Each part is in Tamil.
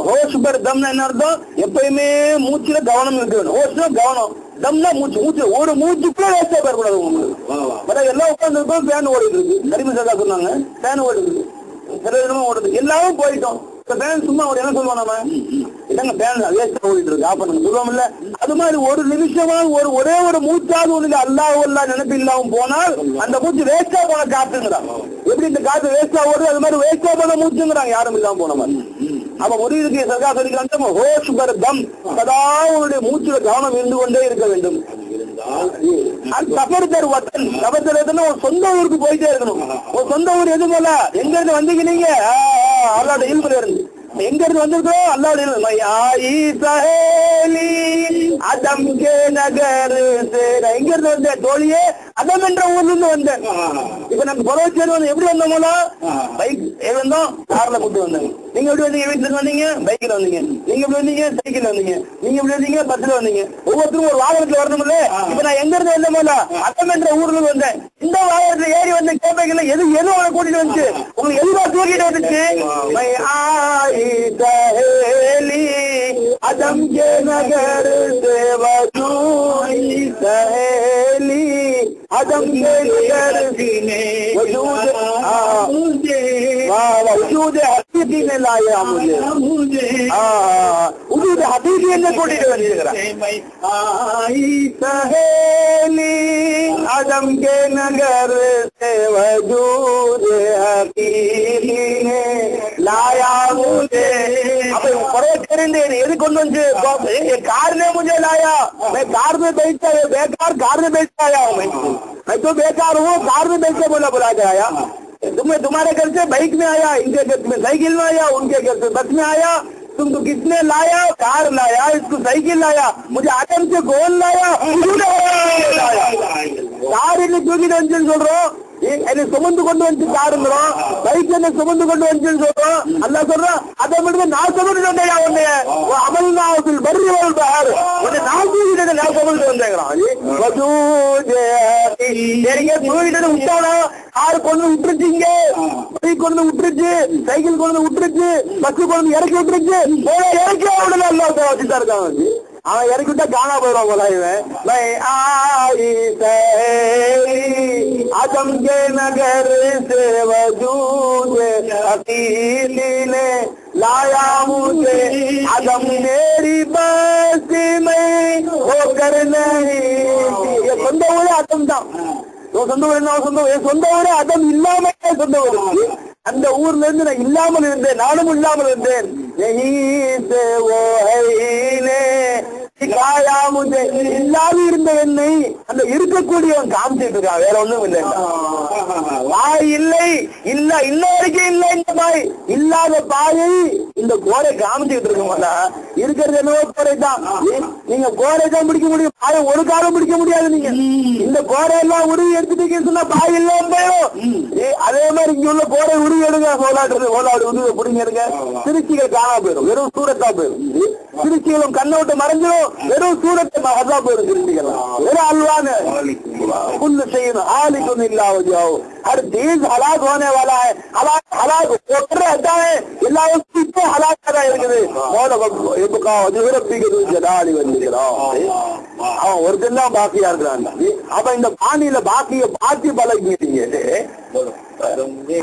ஹோஷ் தம்னா என்ன அர்த்தம்? எப்பயுமே மூச்சுல கவனம் இருக்க வேணும். ஹோஷ்னா கவனம், தம்னா மூச்சு. மூச்சு ஒரு மூச்சுக்குள்ள வேஸ்டா போயிடக்கூடாது உங்களுக்கு. எல்லாம் உட்கார்ந்து இருக்கோம், ஃபேன் ஓடிட்டு இருக்கு. கரிம சதா சொன்னாங்க, ஃபேன் ஓடிட்டு இருக்கு, சில ஓடுது, எல்லாரும் போயிட்டோம். சும்மா ஒரு என்ன சொல்லுவோம் நம்ம, என்னங்க ஃபேன் வேஸ்டா ஓடிட்டு இருக்கு, ஆஃப் பண்ணுங்க சொல்லுவோம் இல்ல? அது மாதிரி ஒரு நிமிஷமா ஒரே ஒரு மூச்சாவது ஒண்ணு அல்லாஹ் அல்லாஹ் நினைப்பு இல்லாம போனால் அந்த மூச்சு வேஸ்டா போன காத்துங்கிறாங்க. எப்படி இந்த காத்து வேஸ்டா ஓடுது, அது மாதிரி வேஸ்டா போன மூச்சுங்கிறாங்க யாரும் இல்லாம போன மாதிரி. அப்ப முறியதுக்கு சர்க்கா சொல்லிக்கிறாங்க, ஹோஷ் தம், சதா உங்களுடைய மூச்சுல கவனம் இருந்து கொண்டே இருக்க வேண்டும். சபர் வத்தன், சபர் ஒரு சொந்த ஊருக்கு போயிட்டே இருக்கணும். ஒரு சொந்த ஊர் எது போல, எங்க இருந்து வந்தீங்க நீங்க? அல்லாட இல்முல இருந்து. எங்க இருந்து வந்திருக்கோம்? அல்லாட இல்மு. அதம் கே நகர், எங்க இருந்து வந்தேன் தோழியே? அதம் என்ற ஊர்ல இருந்து வந்தேன். இப்ப நம்ம பொருளாதாரம் எப்படி வந்தோமோ, பைக் வந்தோம், கார்ல கூட்டு வந்தேன். நீங்க எப்படி வந்தீங்க? வீட்டுல வந்தீங்க, பைக்ல வந்தீங்க. நீங்க எப்படி வந்தீங்க? சைக்கிள் வந்தீங்க. நீங்க எப்படி வந்தீங்க? பஸ்ல வந்தீங்க. ஒவ்வொருத்தரும் ஒரு வாகனத்துல வரணும்ல. இப்ப நான் எங்க இருந்து வந்தோமோ, அதம் என்ற ஊர்ல வந்தேன். இந்த வாகனத்துல ஏறி வந்து கேட்பீங்கல்ல, எது அவனை கூட்டிட்டு வந்துச்சு? உங்களுக்கு எதுவா தூக்கிட்டு வந்துச்சு? அதம் கே நகர் सहेली आदम के नगर वजूद हकीकी ने लाया मुझे, वजूद हकीकी ने கூட்டிட்டு வந்திருக்கிறார். सहेली आदम के नगर से वजूद हकीकी ने लाया मुझे. அப்ப குறைய தெரிந்தேன் எது கொண்டு வந்து कार ने मुझे लाया, मैं कार में बैठता है, बेकार कार में बैठता आया हूँ मैं तो बेकार हूँ, कार में बैठ के बुला के आया. तुम्हारे घर से बाइक में आया, इनके घर में साइकिल में आया, उनके घर से बस में आया. तुमको किसने लाया? कार लाया, इसको साइकिल लाया, मुझे आदम से गोल लाया. कार என்ன தூக்கிட்டு வந்துன்னு சொல்றோம், என்னை சுமந்து கொண்டு வந்து காருங்கிறோம், பைக் என்ன சுமந்து கொண்டு வந்துன்னு சொல்றோம். அல்லாஹ் சொல்றான், அதை மட்டும் நான் சுமந்து வந்தேயா உன்னைய அமல்நாவில் வருவார் பாரு, உன்னை நான் தூக்கிட்டு நான் சுமந்து வந்தேங்கிறான். சரிங்க, தூக்கிட்டு விட்டானா? கார் கொண்டு விட்டுருச்சுங்க, பைக் கொண்டு விட்டுருச்சு, சைக்கிள் கொண்டு விட்டுருச்சு, பஸ் கொண்டு இறக்கி விட்டுருச்சு. இறக்கி அவ்வளவு அல்லா வச்சுதான் இருக்காங்க. அவன் இறக்கி விட்டா காணா போயிடுவான் போல இவன். आदम के नगर से वजूद हकीकी ने लाया मुझे. आदम मेरी बस्ती में होकर नहीं. சொந்த ஊரே ஆதம் தான். சொந்த ஊர் என்ன? சொந்த ஊரே ஆதம் இல்லாம சொந்த ஊர். அந்த ஊர்ல இருந்து நான் இல்லாமல் இருந்தேன், நானும் இல்லாமல் இருந்தேன். இல்லாத இருந்த என்னை அந்த இருக்கக்கூடியவன் காமிச்சிட்டு இருக்கான், வேற ஒண்ணும் இல்லை. பாய் இல்லை, இல்ல இன்ன வரைக்கும் இல்லை. இந்த பாய் இல்லாத பாயை இந்த கோரை காமிச்சுட்டு இருக்கோம்னா இருக்கிறது என்னவோ கோரை தான். நீங்க கோரை தான் பிடிக்க முடியும், பாயை ஒரு காலம் பிடிக்க முடியாது. நீங்க இந்த கோரை எல்லாம் உருவி எடுத்துட்டீங்க சொன்னா பாய் இல்லாம போயிடும். அதே மாதிரி இங்க உள்ள கோரை உருவி எடுங்க, ஓலாடு உருவி பிடிங்க எடுங்க. திருச்சிகள் காணாம போயிடும், வெறும் சூரத்தா போயிடும். திருச்சிகளும் கண்ணை விட்டு மறைஞ்சிடும், வெறும் சூரத்தை மகதா போயிடும். திருச்சிகள் வெறும் அல்வான कुल शैइन हालिकुन इल्ला वजहू. हर चीज हलाक होने वाला है, हलाक होकर रहता है. எல்லாம் இப்போ ஹலாக்கா இருக்குது. அவன் ஒருத்தன் தான் பாக்கியா இருக்கிறான். அப்ப இந்த பாணியில பாக்கிய பாத்தி பழகிட்டீங்க.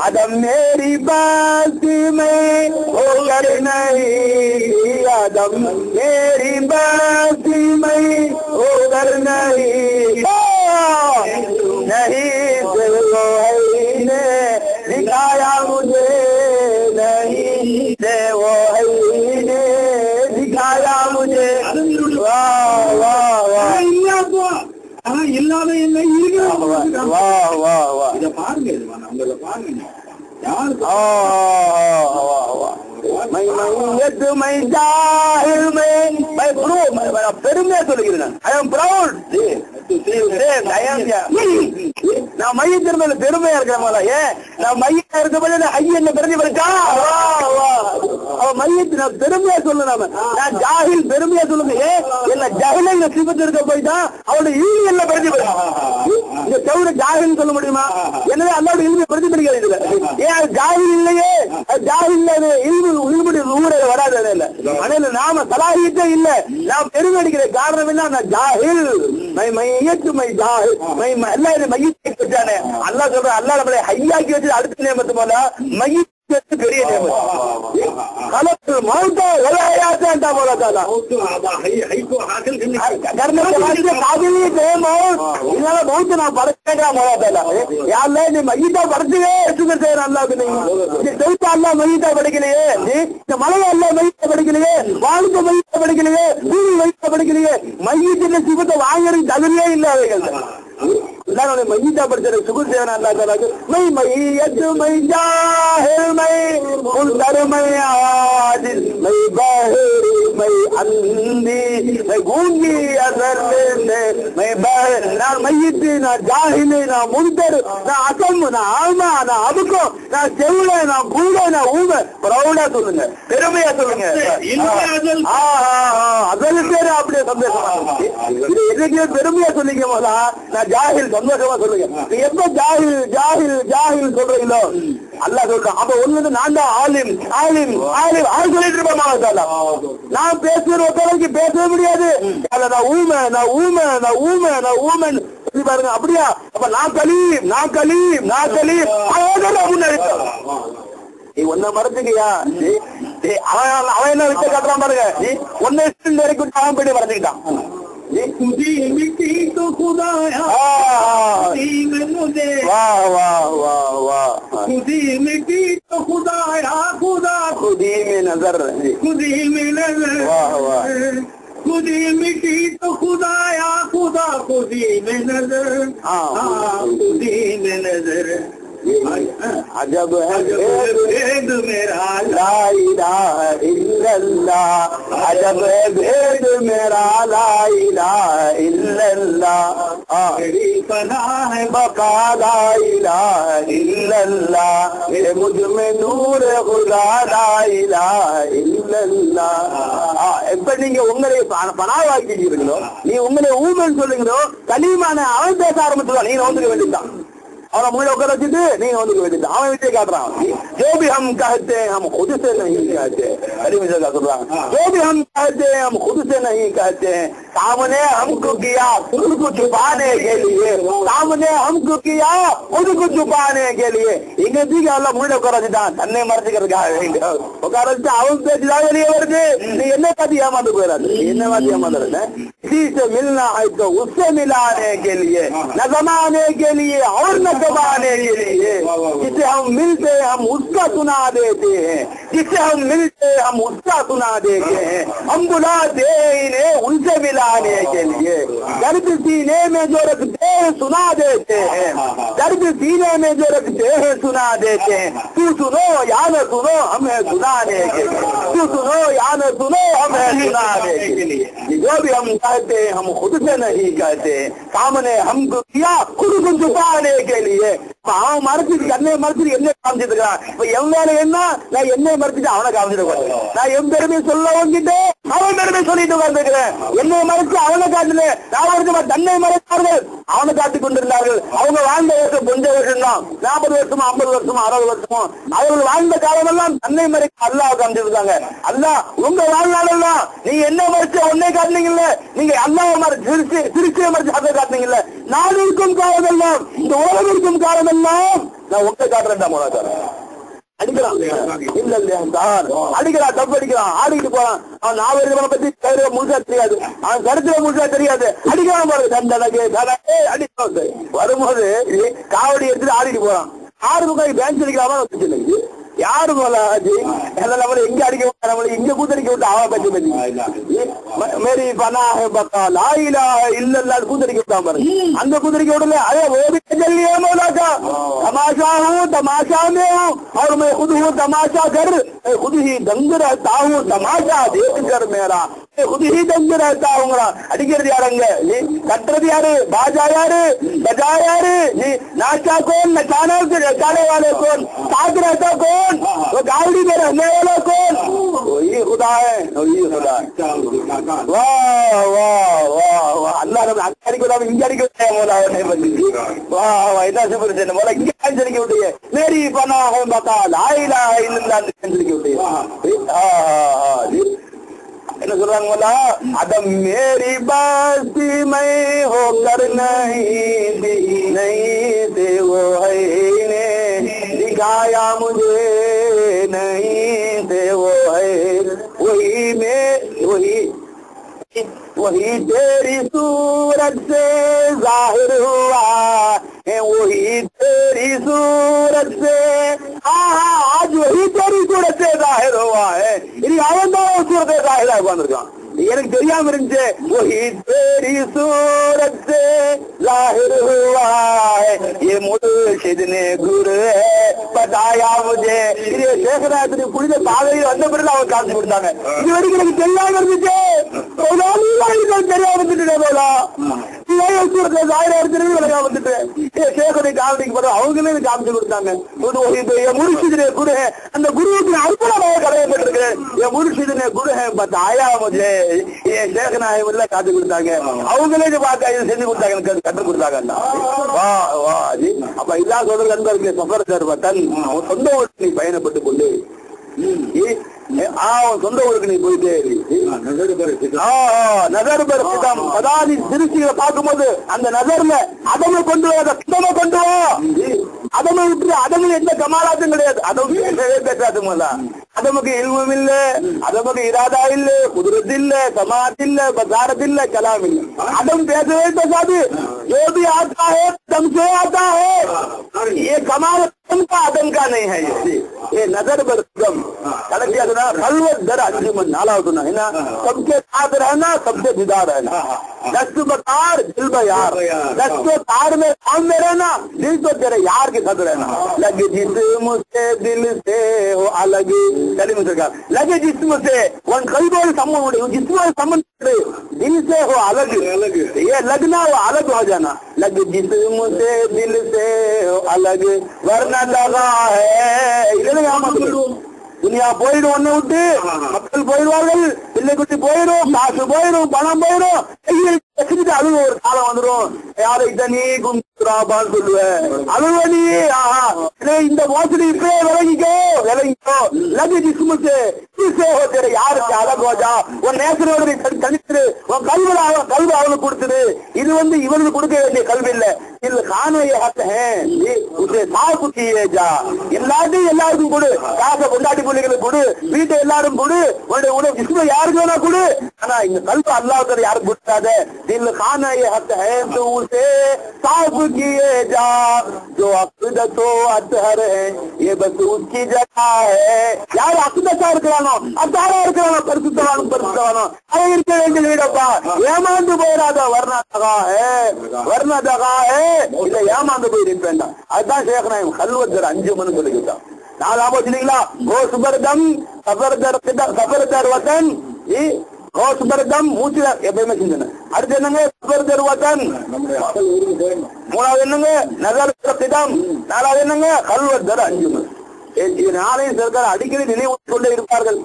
आदम मेरी बाती में होकर नहीं, आदम मेरी बाती में होकर नहीं. नहीं से वो है ने दिखाया मुझे, नहीं से वो है ने दिखाया मुझे. वाह वाह वाह இல்லாத என்ன இருக்கு. வா வா வா இத பாருங்க, உங்களை பாருங்க. பெருமையா சொல்லுகிறேன். ஐ அம் பிரவுட். நான் மையத்திருந்த பெருமையா இருக்கிற ஏன் நான் மையா இருக்க ஐயன் பிரதிபலிச்சா அவன் மையத்து நான் பெருமையா சொல்லு. நான் ஜாகில் பெருமையா சொல்லுங்க. ஏன் என்ன ஜாகில சிபத்து இருக்க போயிட்டா அவனோட இல்மி எல்லாம் பிரதிபலிக்கும். இந்த செவரு ஜாகில் சொல்ல முடியுமா? எனவே அல்லாவோட இல்மியை பிரதிபலிக்கிறது. ஏன் ஜாகில் இல்லையே, ஜாகில் இல்முடைய ஊரை வராது. தலையில நாம சலாஹியத்தே இல்ல. நான் பெருமை அடிக்கிற காரணம் என்ன? நான் ஜாஹில், எல்லாம் மையத்தை வச்சானே. அல்லா சொல்ற, அல்லா நம்மளை ஹையாக்கி வச்சு அடுத்த நேமத்து போல மைய பெரிய படிக்கலையே, இந்த மலையை எல்லாம் மையத்தை படிக்கலையே, வாழ்க்கை மையத்தை படிக்கலையே, பூமி மையத்தை படிக்கலையே, மையத்தின் சிவத்தை வாங்குறது தகுதியே இல்லை. அவைகள் மையத்தா படிச்ச சுகுர் சேவன் அல்லா தலாக்கு மை மையத்து மை ஜாஹில் மை முன்தருமை ஆதில் மை பஹர் மை அந்தி மை கூங்கி அசர்லே மை பஹர். நான் மையத்து, நான் ஜாஹில், நான் முன்தரு, நான் அசம், நான் ஆமா, நான் அமுக்கம், நான் செவுல, நான் கூட, நான் ஊமை. ப்ரௌடா சொல்லுங்க, பெருமையா சொல்லுங்க. அதில் பேரு அப்படியே சந்தோஷமா இது எதுக்கு பெருமையா சொல்லிக்க போதா நான் ஜாஹில் சந்தோஷமா சொல்லுங்க. எப்ப ஜாஹில் ஜாஹில் ஜாஹில் சொல்றீங்களோ அல்லாஹ் சொல்றான். அப்ப ஒண்ணு நான் தான் ஆலிம் ஆலிம் ஆலிம் ஆள் சொல்லிட்டு இருப்பேன். நான் பேசுற ஒருத்தவரைக்கு பேசவே முடியாது. நான் ஊமை, நான் ஊமை, நான் ஊமை, நான் ஊமன் சொல்லி பாருங்க. அப்படியா? அப்ப நான் கலீம், நான் கலீம், நான் கலீம் முன்னாடி நீ ஒன்ன மறந்துக்கியா? அவன் என்ன விட்டு கட்டுறான் பாருங்க. நீ ஒன்ன வரைக்கும் அவன் போயிட்டு மறந்துக்கிட்டான். खुदी मिट्टी तो खुदाया मुझे वाह वाह वाह वाह खुदी मिट्टी तो खुदाया खुदा खुदी में नजर खुदी में नजर वाह वाह खुदी मिट्टी तो खुदाया खुदा खुदी में नजर खुदी में नजर अजब है भेद मेरा ला इलाहा इल्लल्लाह अजब है भेद मेरा ला इलाहा इल्लल्लाह तेरी पनाह है बका ला इलाहा इल्लल्लाह मुझ में नूर खुदा ला इलाहा इल्लल्लाह. எப்ப நீங்க உங்களை பனாவாக்கிட்டீங்களோ, நீ உங்களை ஊமன் சொல்லுங்களோ, கலீமான அவன் பேச ஆரம்பிச்சுதான் நீங்க வந்துக்க வேண்டியதுதான். அவனை முன்னாடி உட்கார வச்சுட்டு நீங்க வந்துக்க வேண்டியது. அவன் விட்டே காட்டுறான். जो भी हम कहते हैं हम खुद से नहीं कहते. சொல்றாங்க जो भी हम कहते हैं हम खुद से नहीं कहते हैं. सामने हमको किया खुद को छुपाने के लिए, सामने हमको किया खुद को छुपाने के लिए. இங்க தீங்க எல்லாம் முன்னாடி உட்கார வச்சுட்டான் தன்னை மறைச்சுக்கிறதுக்காக. உட்கார வச்சு அவன் பேச்சுதான் வெளியே வருது. நீ என்ன பார்த்து ஏமாந்து போயிடாது. என்ன பார்த்து ஏமாந்துருந்த किसी से मिलना है तो उससे मिलाने के लिए, न जमाने के लिए और न दबाने के लिए. जिसे हम मिलते हम उसका सुना देते हैं, जिसे हम मिलते हम उसका सुना देते हैं. हम बुलाते इन्हें उनसे मिलाने के लिए. दर्द सीने में जो रखते हैं सुना देते हैं, दर्द सीने में जो रखते हैं सुना देते हैं. तू सुनो या न सुनो हमें सुनाने के लिए, तू सुनो या न सुनो हमें सुनाने के लिए. जो भी हम कहते हैं हम खुद से नहीं कहते. सामने हमको किया खुद को छुपाने के लिए. அவன் மறைச்சிட்டு என்னை மறைச்சிட்டு என்ன காமிச்சிட்டு இருக்கான். இப்ப என் வேலை என்ன? நான் என்னை மறைச்சிட்டு அவனை காமிச்சிட்டு உட்காந்து, நான் என் பெருமை சொல்ல வந்துட்டு அவன் பெருமை சொல்லிட்டு உட்காந்துருக்கிறேன். என்னை மறைச்சு அவனை காட்டுல நான் வந்து தன்னை மறைத்தார்கள், அவனை காட்டிக் கொண்டிருந்தார்கள். அவங்க வாழ்ந்த வருஷம் கொஞ்ச வருஷம் தான், 40 வருஷமோ 50 வருஷமோ 60 வருஷமோ. அவர்கள் வாழ்ந்த காலமெல்லாம் தன்னை மறைக்க அல்லாஹ் காமிச்சிருக்காங்க. அல்லாஹ் உங்க வாழ்நாளெல்லாம் நீ என்ன மறைச்ச உன்னை காட்டினீங்கல்ல, நீங்க அல்லாஹ் மறைச்சு சிரிச்சை மறைச்சு அதை காட்டினீங்கல்ல. நான் இருக்கும் காலமெல்லாம், இந்த உலகம் இருக்கும் காலமெல்லாம் நான் உங்க காட்டுறேன். அடிக்கிறான் இல்ல இல்லையா சார், அடிக்கிறான், தப்பு அடிக்கிறான், ஆடிக்கிட்டு போறான். அவன் நாவல்களை பத்தி முழுசா தெரியாது, அவன் கருத்துல முழுசா தெரியாது. அடிக்கிறான் பாருங்க, தண்டனக்கு அடிக்கிறான். வரும்போது காவடி எடுத்துட்டு ஆடிட்டு போறான். 6 ரூபாய்க்கு பேங்க் அடிக்கலாமா வச்சு யாரு போலாஜி நம்மள எங்க அடிக்க விட்டா, நம்மள இங்க கூத்தடிக்க விட்டு அவன் பத்தி மேரி பனா பக்கா லாயிலா இல்ல கூத்தடிக்க விட்டான் பாருங்க. அந்த கூத்தடிக்க விடல அதே ஓடி चलिए मौला का तमाशा हूँ, तमाशा में हूँ और मैं खुद हूँ तमाशा कर. मैं खुद ही दंग रहता हूँ तमाशा देख कर मेरा, मैं खुद ही दंग रहता हूँ. அடிக்கிறது யாருங்க? கட்டுறது யாரு? பாஜா யாரு? बजा யாரு? नाचा कौन? नचाने वाले कौन? साथ रहता कौन? वो गाड़ी में रहने वाला कौन? वही खुदा है, वही खुदा है. वाह वाह वाह वाह. अल्लाह ने अक्कारी को इंजारी को बोला नहीं बंदी. वाह वाह इतना शुक्र है. बोला इंजारी की उठी है मेरी पनाह है बता ला इलाहा इल्लल्लाह की उठी है. என்ன சொல்றாங்க மோலா, அதம் மேரி பஸ்தி மை ஹோக்கர் नहीं थे वो है ने दिखाया मुझे नहीं थे वो है वही में वही तेरी सूरत से जाहिर हुआ है वही तेरी सूरत से आज वही तेरी सूरत से जाहिर हुआ है इनी அவன் தான் सूरत से जाहिर ஆகிருக்கான் எனக்கு தெரியாம இருந்துச்சு वही तेरी सूरत से जाहिर हुआ है ये मुर्शिद ने गुरु है बताया मुझे இது சேகராத்திரி புனித பாதையில் வந்த பிறகு அவங்க காசு கொடுத்தாங்க இது வரைக்கும் எனக்கு தெரியாம இருந்துச்சு தெரியாம வந்துட்டு போலா அவங்களே காமிச்சு கொடுத்தாங்க முருஷிதனே குரு அந்த குருவுக்கு அற்புதமாக கடையப்பட்டிருக்கு என் முருஷிதனே குரு बताया मुझे சேகநாயகம் காத்து கொடுத்தாங்க அவங்களே செஞ்சு கொடுத்தாங்க எனக்கு கற்றுக் கொடுத்தாங்க வா வா ஜி அப்ப இல்லா சொல்ற நண்பருக்கு சஃபர் சர்வத்தன் சொந்த ஊருக்கு நீ பயணப்பட்டு கொண்டு சொந்த ஊருக்கு நீ போயிட்டே நகர்பரம் அதாவது திருச்சிகளை பார்க்கும்போது அந்த நகர்ல அதமை கொண்டு வா கொண்டு வா அதமை விட்டு அதமில் எந்த கமாலாத்தும் கிடையாது அதம் பேசாது போல அதமுக்கு இல்மும் இல்ல அதமுக்கு இராதா இல்ல குதிரத் இல்ல சமாத் இல்ல பசாரத் இல்ல கலாம் இல்ல அதம் பேசவே பேசாது जो भी आता है दम से आता है ये कमाल का आदम का नहीं है ये नजर बरकम खलवत दर अंजुमन नालावत ना है ना सबके साथ रहना सबसे जुदा रहना दस्त बकार दिल बयार दस्त तार में काम में रहना दिल तो तेरे यार के साथ रहना लगे जिस्म से दिल से हो अलग लगे जिस्म से वन करीबों संबंध जिस्म संबंध दिल से हो अलग ये लगना वो अलग हो जाना लगे जिस्म से दिल से हो अलग वरना लगा है துனியா போயிடும் ஒண்ணு விட்டு மக்கள் போயிடுவார்கள் பிள்ளை குட்டி போயிடும் காசு போயிடும் பணம் போயிடும் அழுவ ஒரு காலம் வந்துடும் யாரை தனி கும்பான்னு சொல்லுவேன் அழுவ நீ இந்த மோசடி இப்பே விளங்கிக்கோ லகு ஜிஸ்முக்கு யாருக்கு அழகு வச்சா உன் நேசரோட தனித்துரு உன் கல்வி அவனுக்கு கொடுத்துரு இது இவனுக்கு கொடுக்க வேண்டிய கல்வி இல்ல இல்ல காணொலியை சாகுச்சியேஜா எல்லாருக்கும் கொடு காசை கொண்டாடி பிள்ளைகளுக்கு கொடு வீட்டை எல்லாரும் கொடு உன்னுடைய உணவு ஜிஸ்ம யாருக்கு வேணா கொடு ஆனா இந்த கல்வி அல்லாஹ் யாருக்கு கொடுக்காத दिल खाना ये हक है तो उसे साफ किए जा जो अक़ीदत हो अतहर है ये बस उसकी जगह है यार अक़ीदत இருக்கறானோ அத்தாரா இருக்கறானோ பரிசுத்தவானோ அவன் இருக்க வேண்டிய வீடப்பா ஏமாந்து போயிடாத வர்ணதகா இல்ல ஏமாந்து போயிருக்கு வேண்டாம் அதுதான் சேகநாயகம் கல்வத்தர் அஞ்சுமன்னு சொல்லிக்கிட்டான் நாலாமோ சொன்னீங்களா ஓ சுபர்தம் சபர்தர் வதன் கோசுபர்தம் மூச்சுல எப்பயுமே செஞ்சன அடுத்து என்னங்க சுபர்தர் வதன் மூணாவது என்னங்க நகர்தம் நாலாவது என்னங்க கல்வத்தர் அஞ்சுமன் நாளையும் சர்க்கார் அடிக்கடி நினைவு கொண்டே இருப்பார்கள்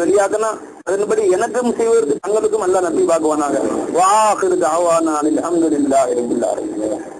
வெளியாக்கணும் அதன்படி எனக்கும் செய்வதற்கு தங்களுக்கும் நல்லா நம்பி பார்க்குவானாங்க வாஹிரு தாவானா அல்ஹம்துலில்லாஹி ரப்பில் ஆலமீன்.